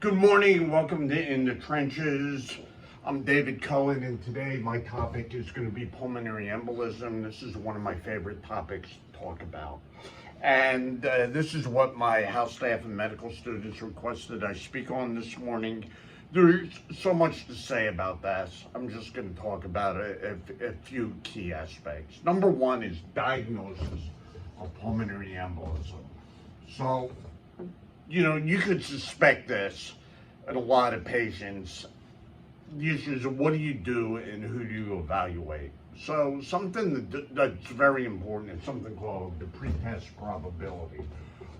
Good morning, welcome to In the Trenches. I'm David Cohen, and today my topic is going to be pulmonary embolism. This is one of my favorite topics to talk about. And this is what my house staff and medical students requested I speak on this morning. There's so much to say about that. I'm just going to talk about a few key aspects. Number one is diagnosis of pulmonary embolism. So, you could suspect this in a lot of patients. The issues of what do you do and who do you evaluate? So something that's very important is something called the pretest probability.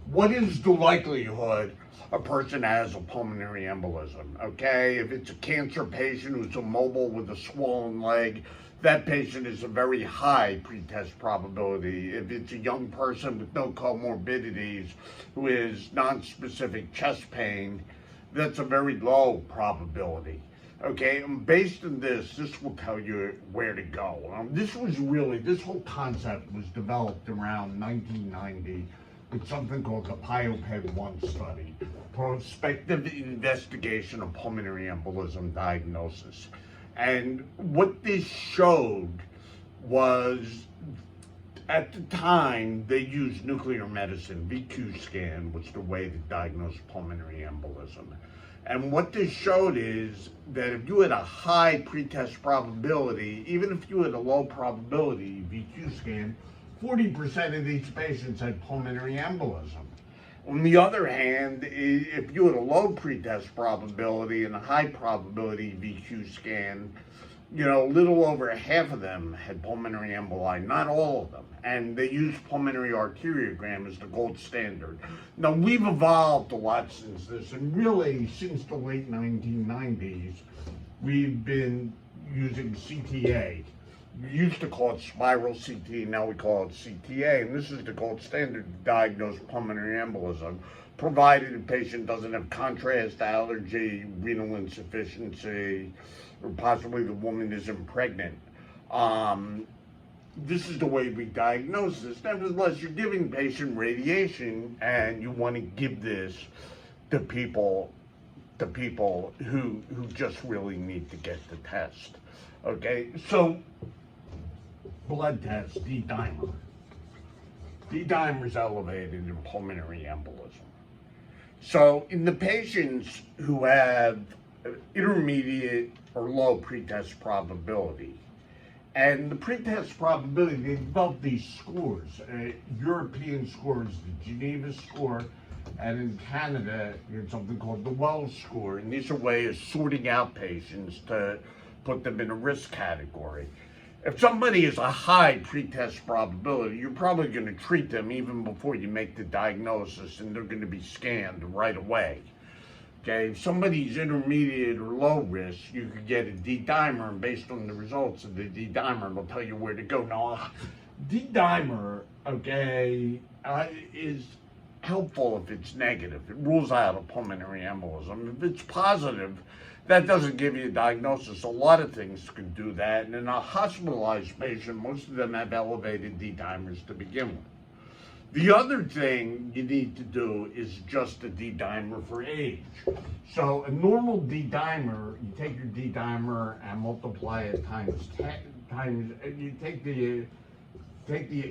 What is the likelihood a person has a pulmonary embolism? Okay, if it's a cancer patient who's immobile with a swollen leg, that patient is a very high pretest probability. If it's a young person with no comorbidities who is non-specific chest pain, that's a very low probability. Okay, and based on this will tell you where to go. This whole concept was developed around 1990 with something called the PIOPED-1 study, prospective investigation of pulmonary embolism diagnosis. And what this showed was, at the time, they used nuclear medicine. VQ scan was the way to diagnose pulmonary embolism. And what this showed is that if you had a high pretest probability, even if you had a low probability VQ scan, 40% of these patients had pulmonary embolism. On the other hand, if you had a low pretest probability and a high probability VQ scan, a little over half of them had pulmonary emboli, not all of them. And they used pulmonary arteriogram as the gold standard. Now, we've evolved a lot since this, and really, since the late 1990s, we've been using CTA. We used to call it spiral CT, now we call it CTA, and this is the gold standard to diagnose pulmonary embolism, provided the patient doesn't have contrast allergy, renal insufficiency, or possibly the woman isn't pregnant. This is the way we diagnose this. Nevertheless, you're giving patient radiation, and you want to give this to people who just really need to get the test. Okay, so blood test, D-dimer. D-dimer is elevated in pulmonary embolism. So in the patients who have intermediate or low pretest probability, and the pretest probability, they developed these scores. European scores, the Geneva score, and in Canada, there's something called the Wells score. And these are ways of sorting out patients to put them in a risk category. If somebody has a high pretest probability, you're probably going to treat them even before you make the diagnosis, and they're going to be scanned right away. Okay, if somebody's intermediate or low risk, you could get a D-dimer, and based on the results of the D-dimer, it'll tell you where to go. Now, D-dimer, is helpful if it's negative. It rules out a pulmonary embolism. If it's positive, that doesn't give you a diagnosis. A lot of things can do that. And in a hospitalized patient, most of them have elevated D-dimers to begin with. The other thing you need to do is adjust the D-dimer for age. So a normal D-dimer, you take your D-dimer and multiply it times 10, you take the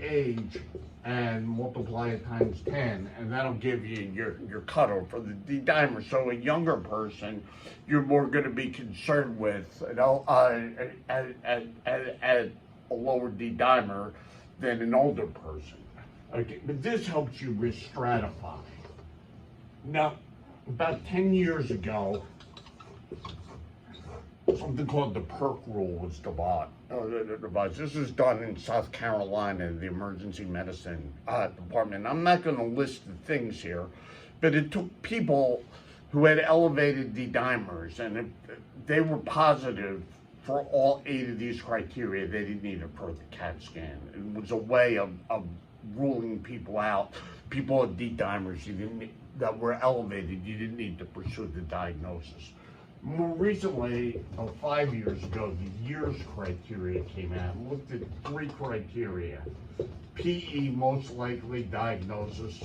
age and multiply it times 10, and that'll give you your cutoff for the D-dimer. So a younger person, you're more going to be concerned with at a lower D-dimer than an older person. Okay, but this helps you risk stratify. Now, about 10 years ago, something called the PERC rule was devised. This was done in South Carolina, the emergency medicine department. I'm not going to list the things here, but it took people who had elevated D-dimers, and if they were positive for all 8 of these criteria, they didn't need a further CAT scan. It was a way of ruling people out. People with D-dimers that were elevated, you didn't need to pursue the diagnosis. More recently, about 5 years ago, the years criteria came out and looked at 3 criteria. PE, most likely diagnosis,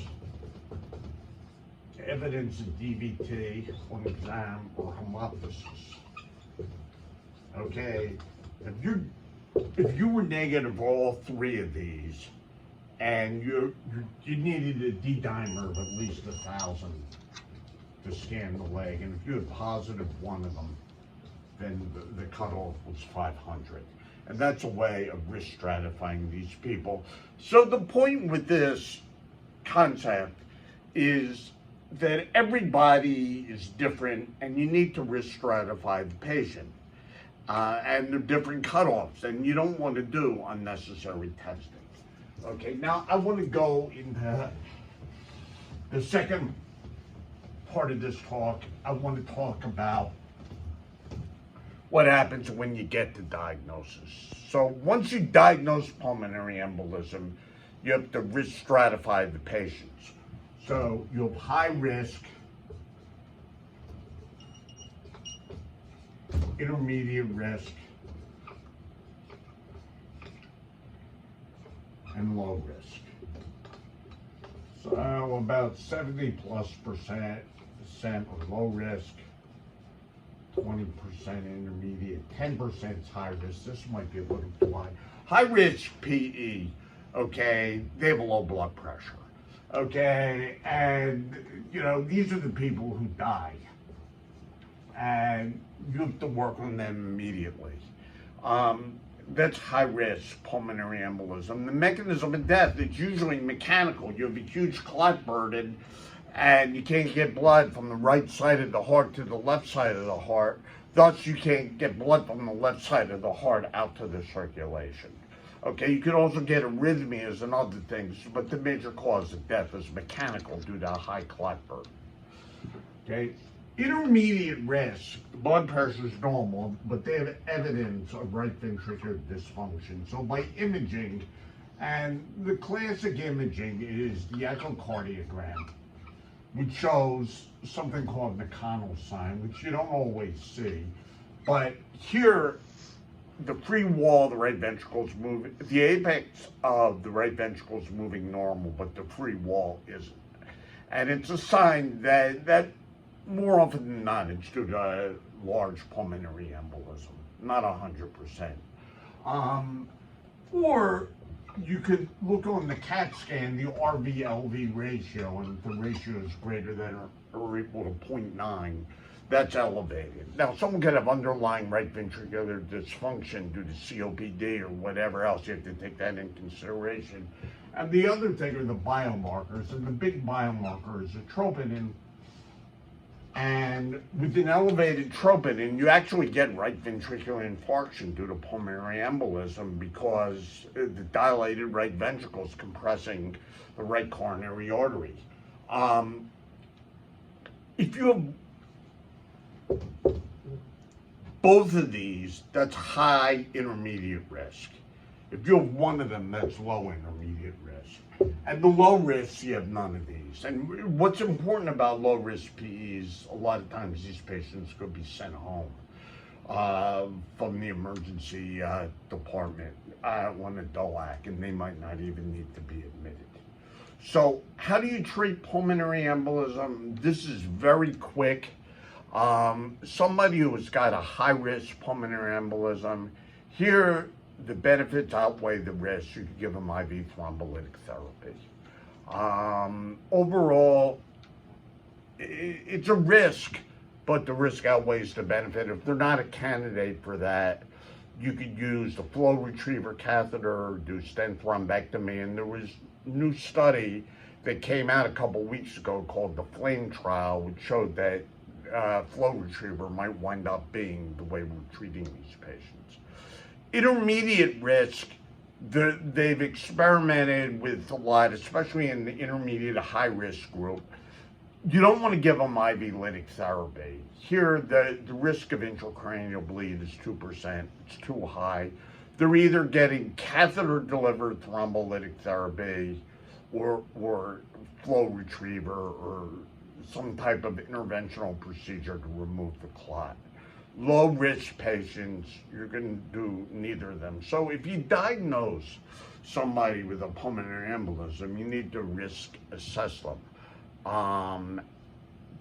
evidence of DVT on exam or hemoptysis. Okay, if you were negative for all three of these, and you needed a D-dimer of at least 1,000 to scan the leg, and if you had positive one of them, then the cutoff was 500. And that's a way of risk stratifying these people. So the point with this concept is that everybody is different, and you need to risk stratify the patient. And there are different cutoffs, and you don't want to do unnecessary testing. Okay, now I want to go into the second part of this talk. I want to talk about what happens when you get the diagnosis. So once you diagnose pulmonary embolism, you have to risk stratify the patients. So you have high risk, intermediate risk, and low risk. So about 70+% are low risk, 20% intermediate, 10% is high risk. This might be a little too high. High risk PE, okay, they have a low blood pressure, okay, and these are the people who die, and you have to work on them immediately. That's high risk pulmonary embolism. The mechanism of death is usually mechanical. You have a huge clot burden, and you can't get blood from the right side of the heart to the left side of the heart. Thus, you can't get blood from the left side of the heart out to the circulation. Okay, you could also get arrhythmias and other things, but the major cause of death is mechanical due to a high clot burden. Okay, intermediate risk, blood pressure is normal, but they have evidence of right ventricular dysfunction. So by imaging, and the classic imaging is the echocardiogram, which shows something called McConnell sign, which you don't always see. But here, the free wall of the right ventricle is moving, the apex of the right ventricle is moving normal, but the free wall isn't. And it's a sign that more often than not, it's due to large pulmonary embolism, not 100%. Or you could look on the CAT scan, the RV-LV ratio, and if the ratio is greater than or equal to 0.9, that's elevated. Now, someone could have underlying right ventricular dysfunction due to COPD or whatever else. You have to take that into consideration. And the other thing are the biomarkers, and the big biomarker is the troponin. And with an elevated troponin, you actually get right ventricular infarction due to pulmonary embolism because the dilated right ventricle is compressing the right coronary artery. If you have both of these, that's high intermediate risk. If you have one of them, that's low intermediate risk. And the low risk, you have none of these. And what's important about low risk PEs, a lot of times these patients could be sent home from the emergency department on a DOAC, and they might not even need to be admitted. So how do you treat pulmonary embolism? This is very quick. Somebody who has got a high risk pulmonary embolism, here the benefits outweigh the risks. You could give them IV thrombolytic therapy. Overall, it's a risk, but the risk outweighs the benefit. If they're not a candidate for that, you could use the flow retriever catheter, do stent thrombectomy, and there was a new study that came out a couple weeks ago called the FLAME trial, which showed that flow retriever might wind up being the way we're treating these patients. Intermediate risk, they've experimented with a lot, especially in the intermediate to high risk group. You don't want to give them IV lytic therapy. Here, the risk of intracranial bleed is 2%. It's too high. They're either getting catheter-delivered thrombolytic therapy or flow retriever or some type of interventional procedure to remove the clot. Low-risk patients, you're going to do neither of them. So if you diagnose somebody with a pulmonary embolism, you need to risk assess them.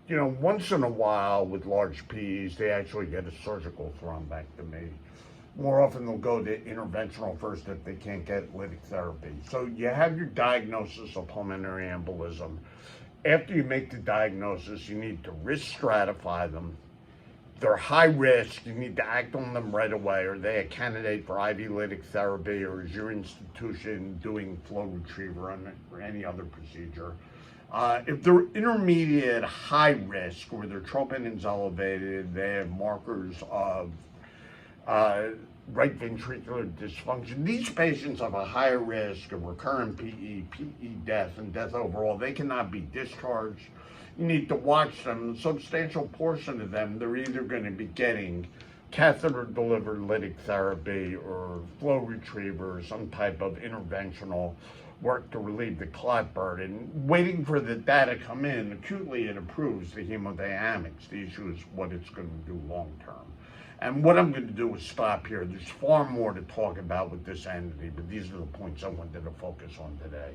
once in a while with large PEs, they actually get a surgical thrombectomy. More often they'll go to interventional first if they can't get lytic therapy. So you have your diagnosis of pulmonary embolism. After you make the diagnosis, you need to risk stratify them. They're high risk, you need to act on them right away. Are they a candidate for IV lytic therapy, or is your institution doing flow retriever or any other procedure? If they're intermediate high risk, where their troponin is elevated, they have markers of right ventricular dysfunction. These patients have a higher risk of recurrent PE death, and death overall. They cannot be discharged. You need to watch them. A substantial portion of them, they're either going to be getting catheter-delivered lytic therapy or flow retriever or some type of interventional work to relieve the clot burden. Waiting for the data to come in, acutely it improves the hemodynamics. The issue is what it's going to do long-term. And what I'm going to do is stop here. There's far more to talk about with this entity, but these are the points I wanted to focus on today.